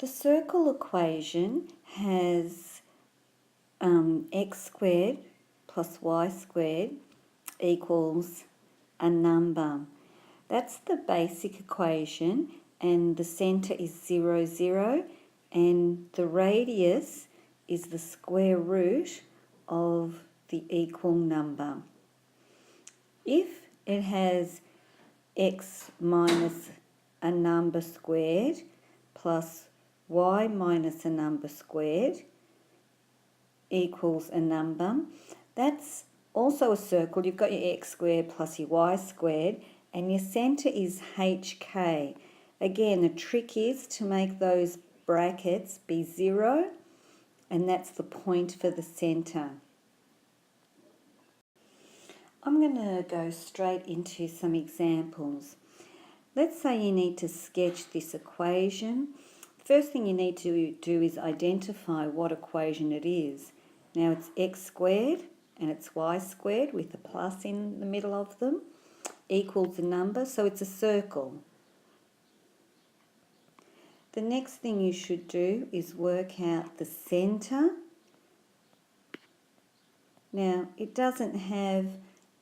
The circle equation has x squared plus y squared equals a number. That's the basic equation, and the centre is 0, 0, and the radius is the square root of the equal number. If it has x minus a number squared plus y minus a number squared equals a number, that's also a circle. You've got your x squared plus your y squared, and your centre is HK. Again, the trick is to make those brackets be 0, and that's the point for the centre. I'm going to go straight into some examples. Let's say you need to sketch this equation. First thing you need to do is identify what equation it is. Now it's x squared and it's y squared with a plus in the middle of them equals a number, so it's a circle. The next thing you should do is work out the centre. Now it doesn't have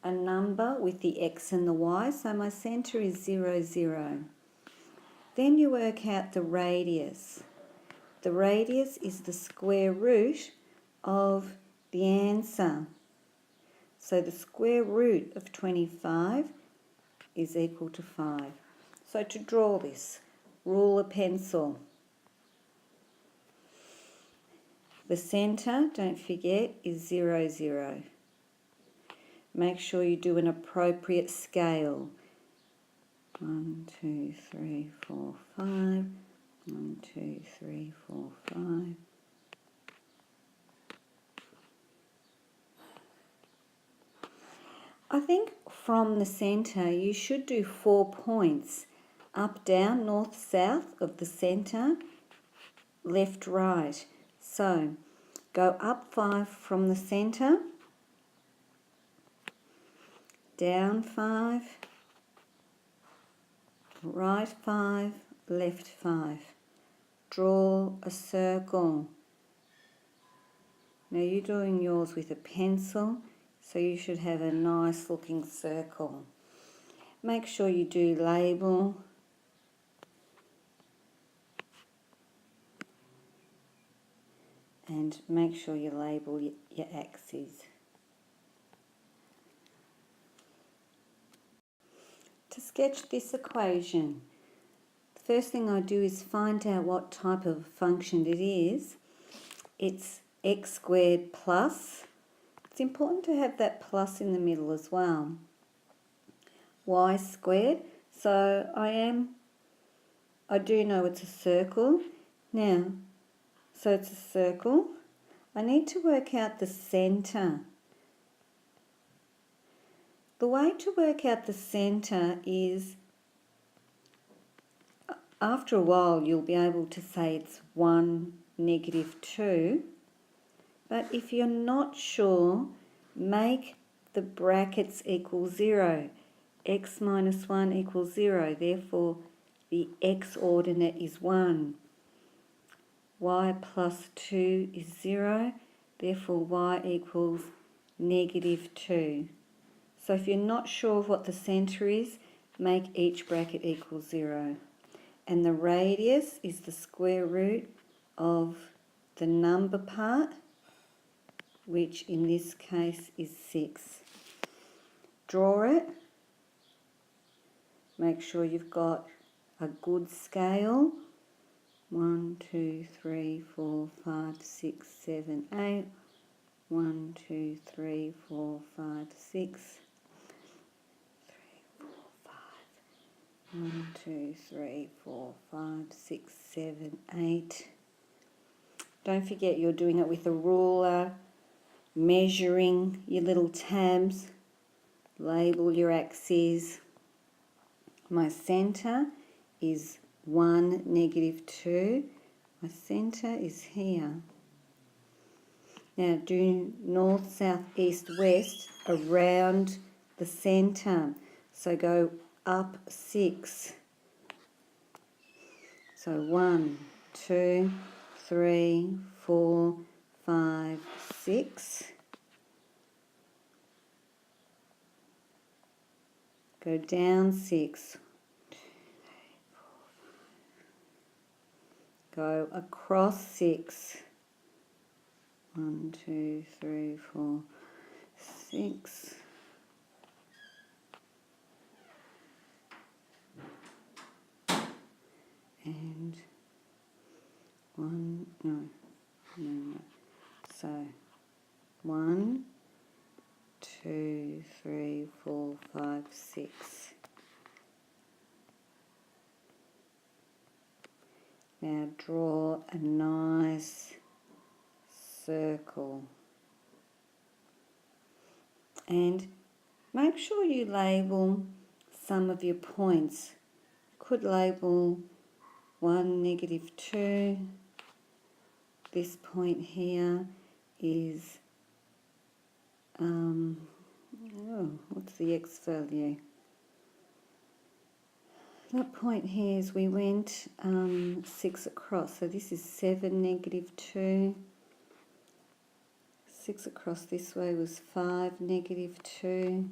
a number with the x and the y, so my centre is 0, 0. Then you work out the radius. The radius is the square root of the answer. So the square root of 25 is equal to 5. So to draw this, rule a pencil. The centre, don't forget, is 0, 0. Make sure you do an appropriate scale. 1, 2, 3, 4, 5. 1, 2, 3, 4, 5. I think from the centre you should do 4 points. Up, down, north, south of the centre, left, right. So go up 5 from the centre, down 5, right 5, left 5. Draw a circle. Now you're doing yours with a pencil, so you should have a nice looking circle. Make sure you do label. And make sure you label your axes. To sketch this equation, the first thing I do is find out what type of function it is. It's x squared plus. It's important to have that plus in the middle as well. Y squared. So I do know it's a circle. Now, so it's a circle. I need to work out the centre. The way to work out the centre is, after a while you'll be able to say it's 1, -2. But if you're not sure, make the brackets equal 0. X minus 1 equals 0. Therefore, the x ordinate is 1. Y plus 2 is 0. Therefore, y equals -2. So if you're not sure of what the centre is, make each bracket equal 0. And the radius is the square root of the number part, which in this case is 6. Draw it. Make sure you've got a good scale. 1, 2, 3, 4, 5, 6, 7, 8. 1, 2, 3, 4, 5, 6. 1, 2, 3, 4, 5, 6, 7, 8. Don't forget you're doing it with a ruler, measuring your little tabs. Label your axes. My centre is 1, -2. My centre is here. Now do north, south, east, west around the centre. So go up 6. So 1, 2, 3, 4, 5, 6. Go down 6. Go across 6. 1, 2, 3, 4, 6. And 1, no. So 1, 2, 3, 4, 5, 6. Now draw a nice circle. And make sure you label some of your points. Could label 1, -2. This point here is, what's the x value? That point here is we went 6 across, so this is 7, -2. 6 across this way was 5, -2.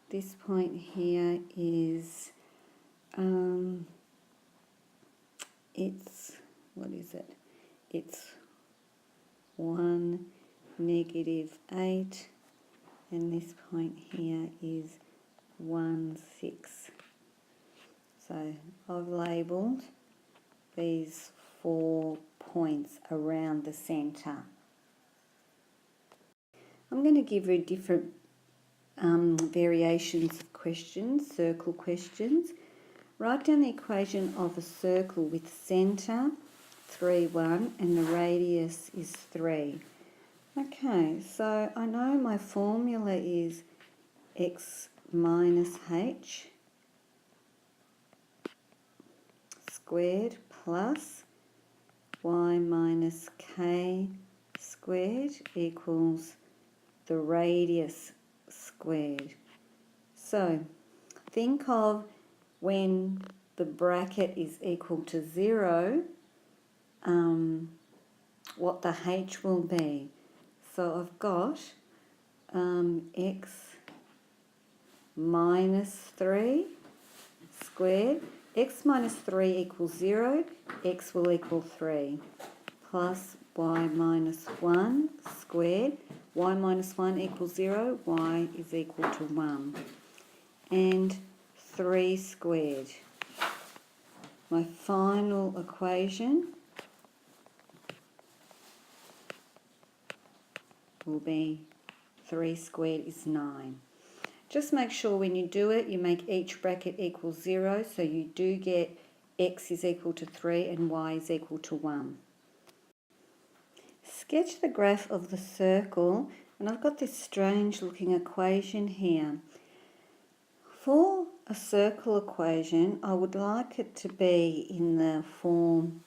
This point here is, what is it? It's 1, -8, and this point here is 1, 6. So I've labelled these 4 points around the centre. I'm going to give you different variations of questions, circle questions. Write down the equation of a circle with centre 3, 1 and the radius is 3. Okay, so I know my formula is x minus h squared plus y minus k squared equals the radius squared. So think of when the bracket is equal to 0, what the h will be. So I've got x minus 3 squared. X minus 3 equals 0, x will equal 3, plus y minus 1 squared. Y minus 1 equals 0, y is equal to 1. And 3 squared. My final equation will be 3 squared is 9. Just make sure when you do it, you make each bracket equal 0, so you do get x is equal to 3 and y is equal to 1. Sketch the graph of the circle, and I've got this strange looking equation here. For a circle equation, I would like it to be in the form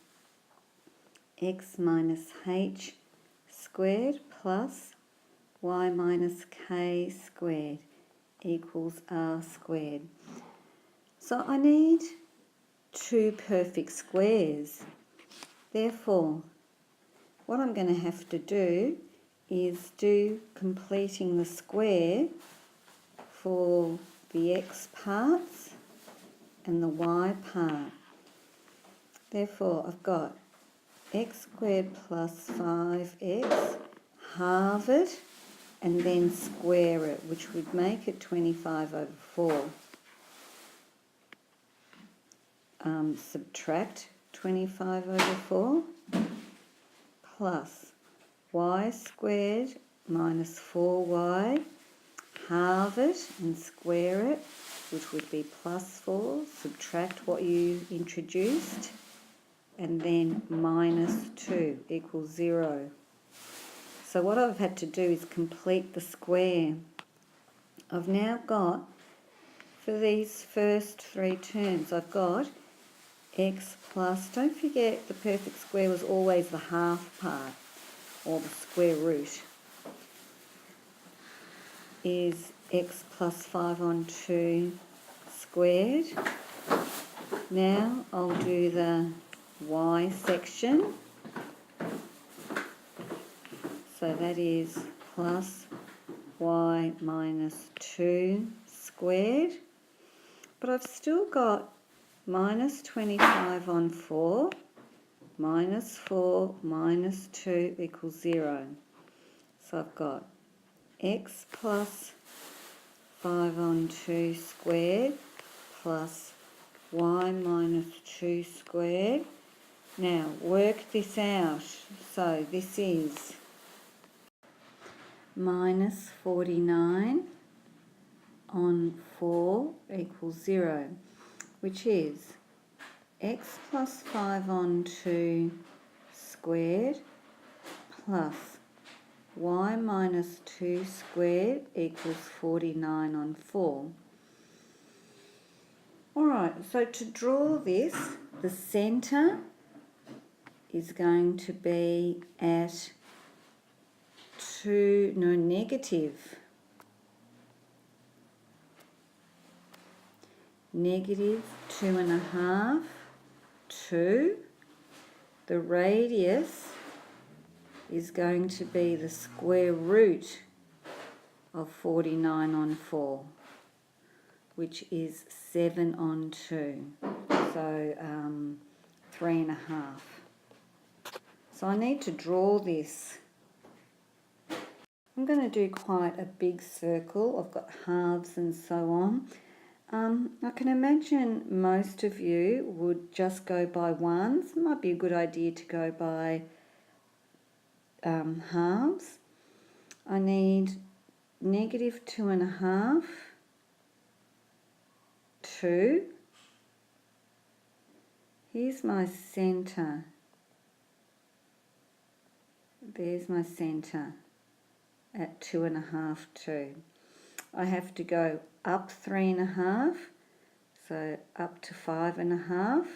x minus h squared plus y minus k squared equals r squared. So I need 2 perfect squares. Therefore, what I'm going to have to do is do completing the square for the x parts and the y part. Therefore, I've got x squared plus 5x, halve it, and then square it, which would make it 25 over 4. Subtract 25 over 4 plus y squared minus 4y, halve it and square it, which would be plus 4, subtract what you introduced, and then minus 2 equals 0. So what I've had to do is complete the square. I've now got, for these first 3 terms, I've got x plus, don't forget the perfect square was always the half part, or the square root, is x plus 5 on 2 squared. Now I'll do the y section. So that is plus y minus 2 squared. But I've still got minus 25 on 4, minus 4 minus 2 equals 0. So I've got x plus 5 on 2 squared plus y minus 2 squared. Now work this out. So this is minus 49 on 4 equals 0, which is x plus 5 on 2 squared plus y minus 2 squared equals 49 on 4. Alright, so to draw this, the centre is going to be at negative 2.5, 2. The radius is going to be the square root of 49 on 4, which is 7 on 2, so 3.5. So I need to draw this. I'm going to do quite a big circle. I've got halves and so on. I can imagine most of you would just go by ones. It might be a good idea to go by halves. I need negative 2.5, 2. Here's my centre. There's my centre at 2.5, 2. I have to go up 3.5, so up to 5.5.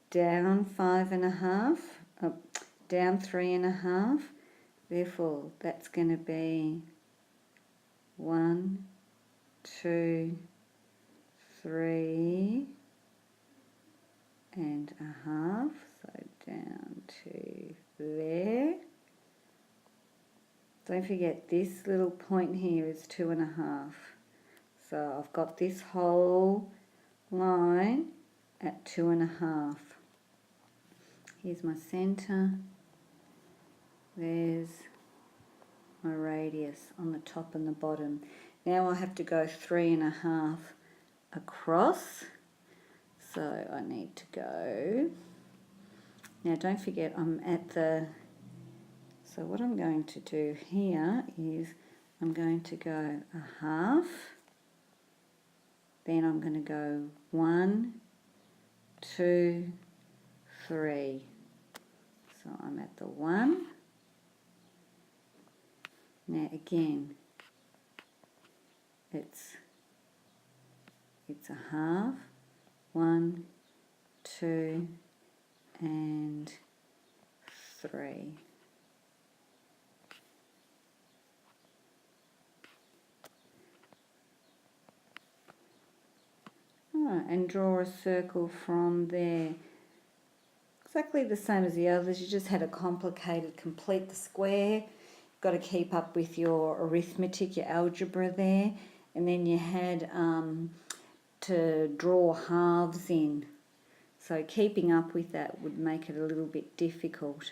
Down 5.5, down 3.5. Therefore, that's going to be 1, 2, 3 and a half. So down to there. Don't forget this little point here is 2.5. So I've got this whole line at 2.5. Here's my centre. There's my radius on the top and the bottom. Now I have to go 3.5 across. So I need to go. Now don't forget I'm at the... So what I'm going to do here is I'm going to go a half. Then I'm going to go 1, 2, 3. So I'm at the 1. Now again, it's a half, 1, 2 and 3. And draw a circle from there. Exactly the same as the others, you just had a complicated complete the square. You've got to keep up with your arithmetic, your algebra there. And then you had to draw halves in. So keeping up with that would make it a little bit difficult.